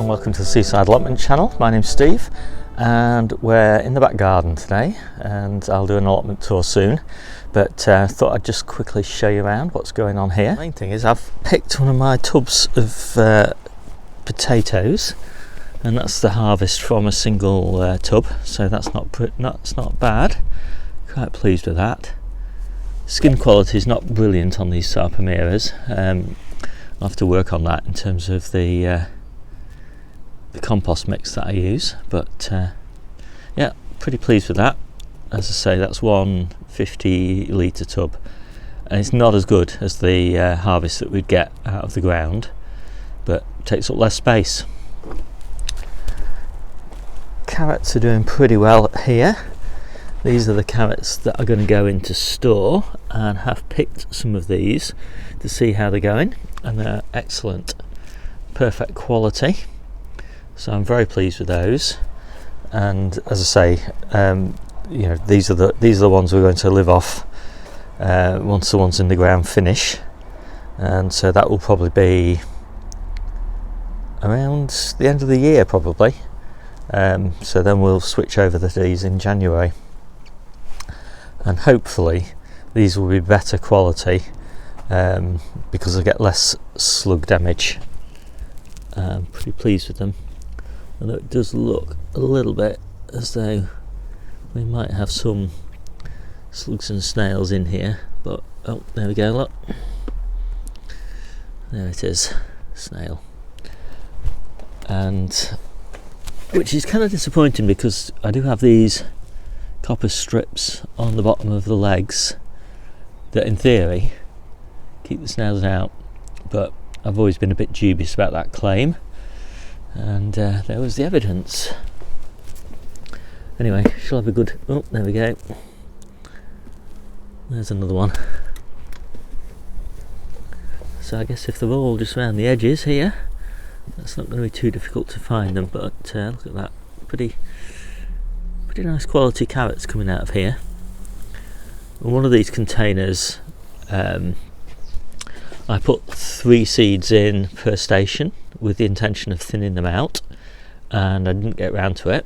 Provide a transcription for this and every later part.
and welcome to the Seaside Allotment channel. My name's Steve and we're in the back garden today, and I'll do an allotment tour soon, but thought I'd just quickly show you around what's going on here. The main thing is I've picked one of my tubs of potatoes, and that's the harvest from a single tub, so that's not bad. Quite pleased with that. Skin quality is not brilliant on these Sarpomeras. I'll have to work on that in terms of the compost mix that I use, but yeah, pretty pleased with that. As I say, that's one 50 litre tub, and it's not as good as the harvest that we'd get out of the ground, but takes up less space. Carrots are doing pretty well here. These are the carrots that are going to go into store, and have picked some of these to see how they're going, and they're excellent, perfect quality, so I'm very pleased with those. And as I say, you know, these are the ones we're going to live off once the ones in the ground finish, and so that will probably be around the end of the year probably. So then we'll switch over to these in January, and hopefully these will be better quality because they get less slug damage. I'm pretty pleased with them, although it does look a little bit as though we might have some slugs and snails in here, but oh, there we go, look, there it is, snail. And which is kind of disappointing, because I do have these copper strips on the bottom of the legs that in theory keep the snails out, but I've always been a bit dubious about that claim, and there was the evidence. Anyway, she'll have a good, oh, there we go, there's another one. So I guess if they're all just around the edges here, that's not going to be too difficult to find them, but look at that, pretty nice quality carrots coming out of here. And one of these containers, I put 3 seeds in per station with the intention of thinning them out, and I didn't get round to it,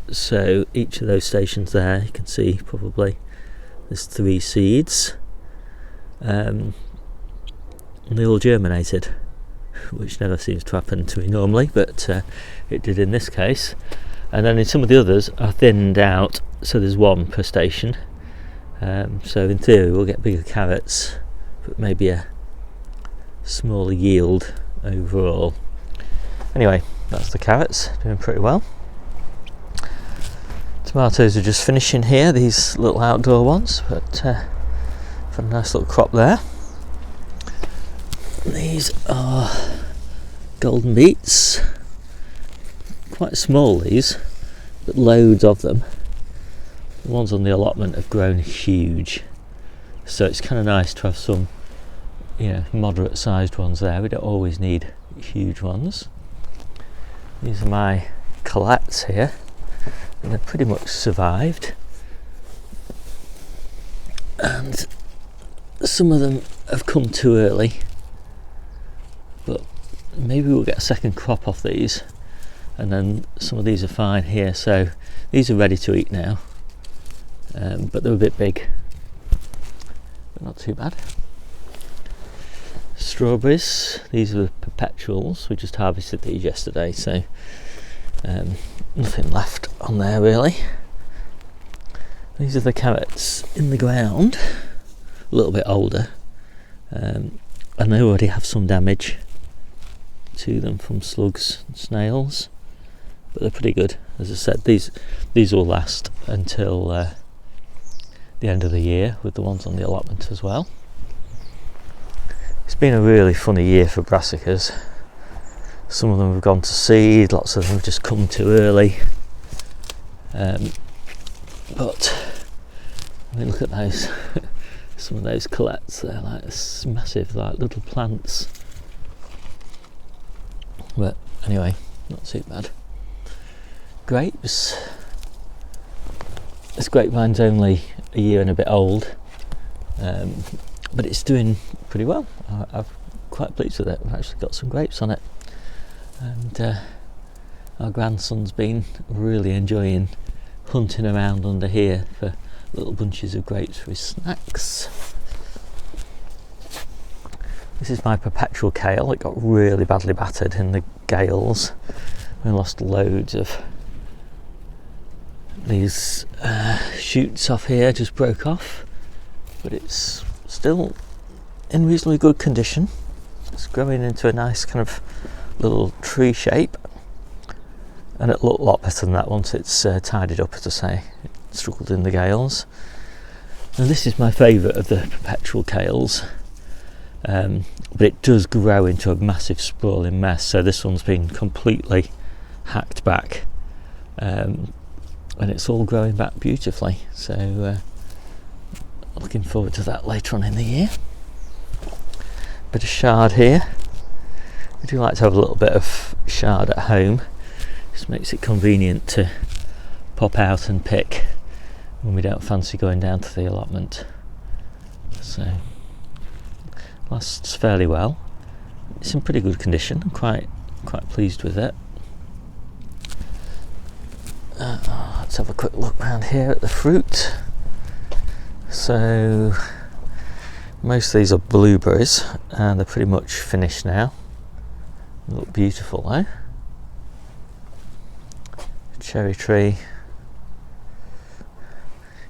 so each of those stations there, you can see probably there's 3 seeds, and they all germinated, which never seems to happen to me normally, but it did in this case. And then in some of the others are thinned out, so there's 1 per station, so in theory we'll get bigger carrots, but maybe a smaller yield overall. Anyway, that's the carrots, doing pretty well. Tomatoes are just finishing here, these little outdoor ones, but got a nice little crop there. These are golden beets, quite small these, but loads of them. The ones on the allotment have grown huge, so it's kind of nice to have some, you know, moderate sized ones there. We don't always need huge ones. These are my colettes here, and they've pretty much survived, and some of them have come too early, but maybe we'll get a second crop off these, and then some of these are fine here, so these are ready to eat now, but they're a bit big, but not too bad. Strawberries, these are the perpetuals, we just harvested these yesterday, so nothing left on there really. These are the carrots in the ground, a little bit older, and they already have some damage to them from slugs and snails, but they're pretty good. As I said, these will last until the end of the year, with the ones on the allotment as well. It's been a really funny year for brassicas. Some of them have gone to seed, lots of them have just come too early, but I mean, look at those some of those colettes, they're like massive, like little plants. But anyway, not too bad. Grapes. This grapevine's only a year and a bit old, but it's doing pretty well. I'm quite pleased with it. I've actually got some grapes on it, and Our grandson's been really enjoying hunting around under here for little bunches of grapes for his snacks. This is my perpetual kale. It got really badly battered in the gales. We lost loads of these shoots off here, just broke off, but it's still in reasonably good condition. It's growing into a nice kind of little tree shape, and it'll look a lot better than that once it's tidied up, as I say. It struggled in the gales. And this is my favourite of the perpetual kales, but it does grow into a massive sprawling mess. So this one's been completely hacked back, and it's all growing back beautifully. So looking forward to that later on in the year. Bit of chard here. I do like to have a little bit of chard at home. Just makes it convenient to pop out and pick when we don't fancy going down to the allotment. So lasts fairly well. It's in pretty good condition. I'm quite pleased with it. Let's have a quick look around here at the fruit. So most of these are blueberries, and they're pretty much finished now. They look beautiful though. Cherry tree.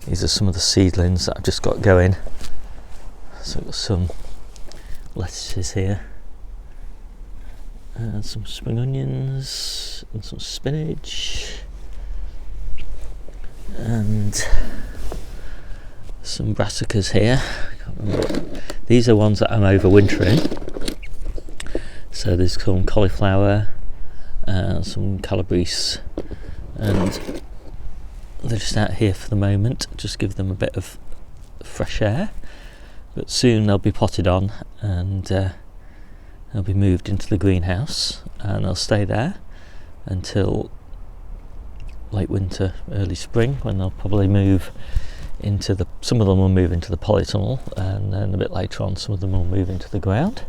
These are some of the seedlings that I've just got going. So I've got some lettuces here, and some spring onions, and some spinach, and some brassicas here. I can't remember. These are ones that I'm overwintering. So there's some cauliflower and some calabrese, and they're just out here for the moment. Just give them a bit of fresh air, but soon they'll be potted on, and they'll be moved into the greenhouse, and they'll stay there until late winter, early spring, when they'll probably move into the, some of them will move into the polytunnel, and then a bit later on some of them will move into the ground.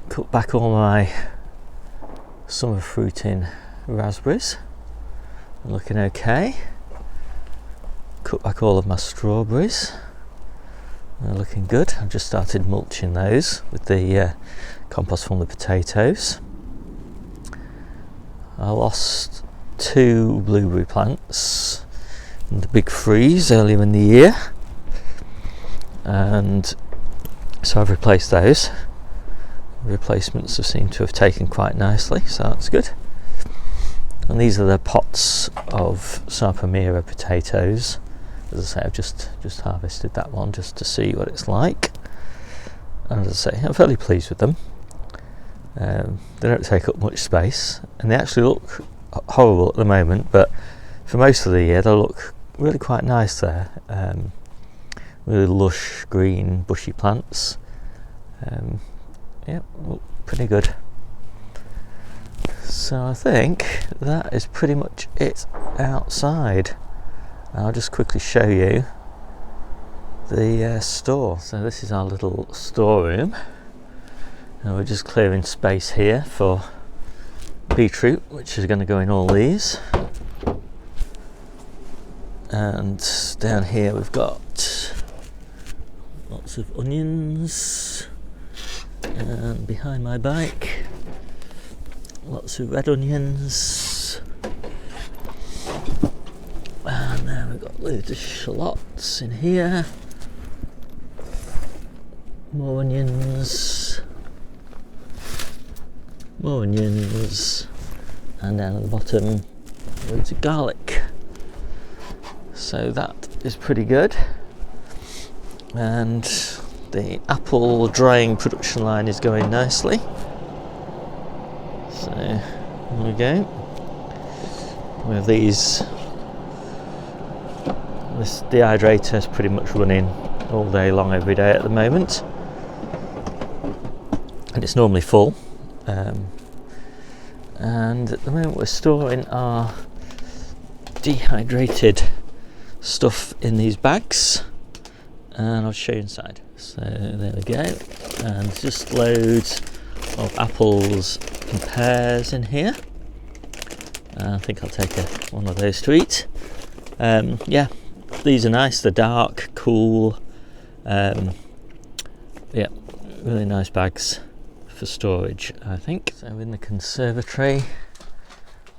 Cut back all my summer fruiting raspberries, they're looking okay. Cut back all of my strawberries, they're looking good. I've just started mulching those with the compost from the potatoes. I lost 2 blueberry plants in the big freeze earlier in the year, and so I've replaced those. Replacements have seemed to have taken quite nicely, so that's good. And these are the pots of Sarpamira potatoes. As I say, I've just harvested that one just to see what it's like, and as I say, I'm fairly pleased with them. They don't take up much space, and they actually look horrible at the moment, but for most of the year they look really quite nice there. Really lush green bushy plants. Yeah, look pretty good. So I think that is pretty much it outside. I'll just quickly show you the store. So this is our little storeroom, and we're just clearing space here for beetroot, which is going to go in all these. And down here we've got lots of onions, and behind my bike lots of red onions, and then we've got loads of shallots in here, more onions, and down at the bottom loads of garlic. So that is pretty good, and the apple drying production line is going nicely. So there we go. We have these. This dehydrator is pretty much running all day long, every day at the moment, and it's normally full. And at the moment we're storing our dehydrated stuff in these bags, and I'll show you inside. So there we go, and just loads of apples and pears in here. I think I'll take one of those to eat. Yeah, these are nice. They're dark, cool. Yeah, really nice bags for storage, I think. So in the conservatory,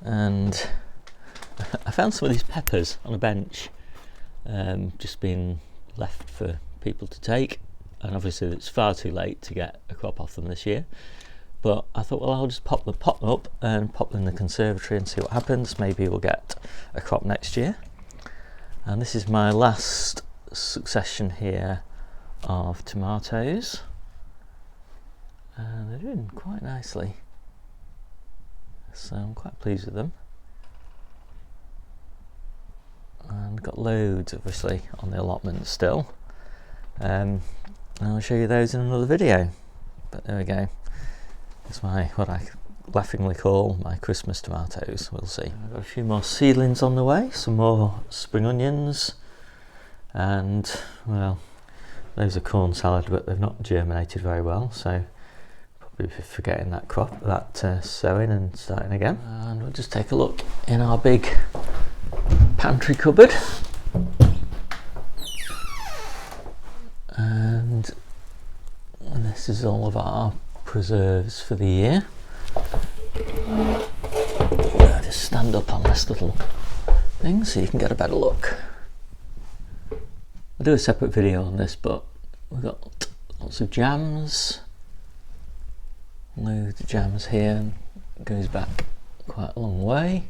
and I found some of these peppers on a bench, just been left for people to take, and obviously it's far too late to get a crop off them this year. But I thought, well, I'll just pop them up and pop them in the conservatory and see what happens. Maybe we'll get a crop next year. And this is my last succession here of tomatoes. And they're doing quite nicely. So I'm quite pleased with them. And got loads, obviously, on the allotment still. And I'll show you those in another video. But there we go. It's what I laughingly call my Christmas tomatoes. We'll see. I've got a few more seedlings on the way, some more spring onions, and well, those are corn salad, but they've not germinated very well, so probably forgetting that crop, that sowing and starting again. And we'll just take a look in our big pantry cupboard, and this is all of our preserves for the year. I'll just stand up on this little thing so you can get a better look. I'll do a separate video on this, but we've got lots of jams, loads of jams here, it goes back quite a long way.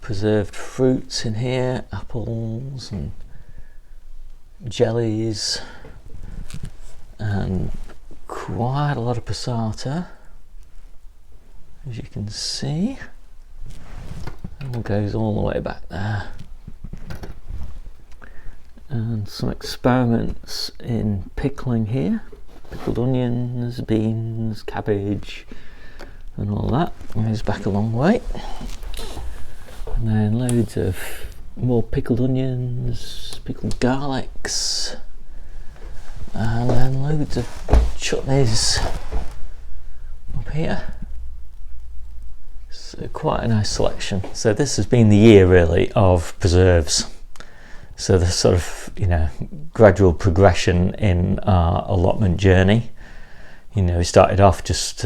Preserved fruits in here, apples and jellies, and quite a lot of passata, as you can see. It all goes all the way back there. And some experiments in pickling here. Pickled onions, beans, cabbage, and all that. It goes back a long way. And then loads of more pickled onions, pickled garlics, and then loads of chutneys up here. So quite a nice selection. So this has been the year really of preserves. So the sort of, gradual progression in our allotment journey. We started off just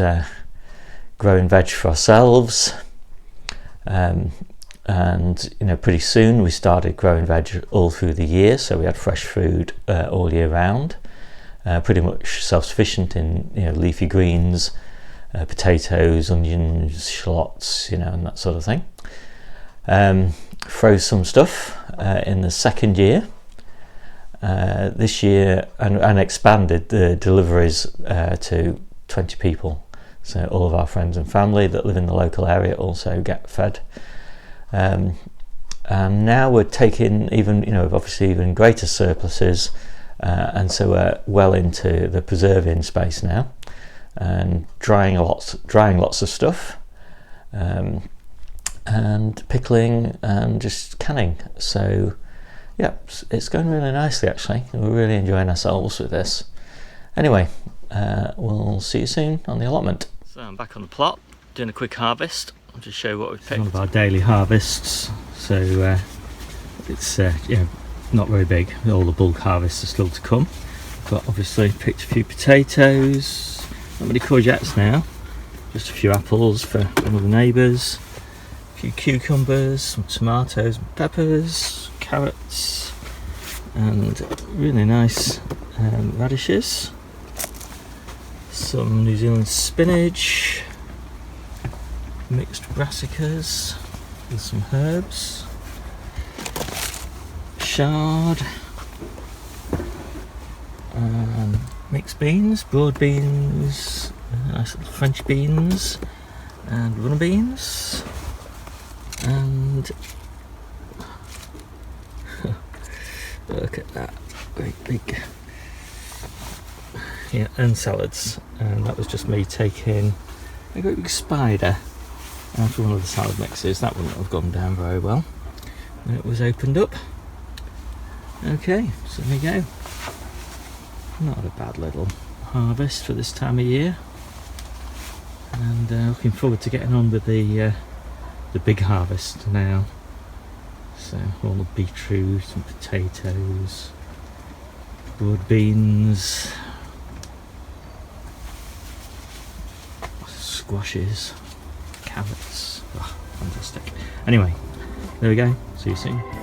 growing veg for ourselves, and pretty soon we started growing veg all through the year, so we had fresh food all year round. Pretty much self-sufficient in leafy greens, potatoes, onions, shallots, and that sort of thing. Froze some stuff in the second year. This year, and expanded the deliveries to 20 people. So all of our friends and family that live in the local area also get fed. And now we're taking obviously even greater surpluses, and so we're well into the preserving space now, and drying lots of stuff, and pickling and just canning. So yeah, it's going really nicely actually. We're really enjoying ourselves with this. Anyway, we'll see you soon on the allotment. So I'm back on the plot doing a quick harvest. I'll just show you what we've picked. One of our daily harvests, so it's not very big. All the bulk harvests are still to come, but obviously picked a few potatoes, not many courgettes now, just a few apples for one of the neighbours, a few cucumbers, some tomatoes and peppers, carrots, and really nice radishes, some New Zealand spinach, mixed brassicas and some herbs, chard, mixed beans, broad beans, nice little French beans, and runner beans, and look at that, great big, and salads. And that was just me taking a great big spider out of one of the salad mixes. That wouldn't have gone down very well. And it was opened up. Okay, so there we go. Not a bad little harvest for this time of year. and looking forward to getting on with the big harvest now. So all the beetroot and potatoes, broad beans, squashes, carrots. Oh, fantastic. Anyway, there we go. See you soon.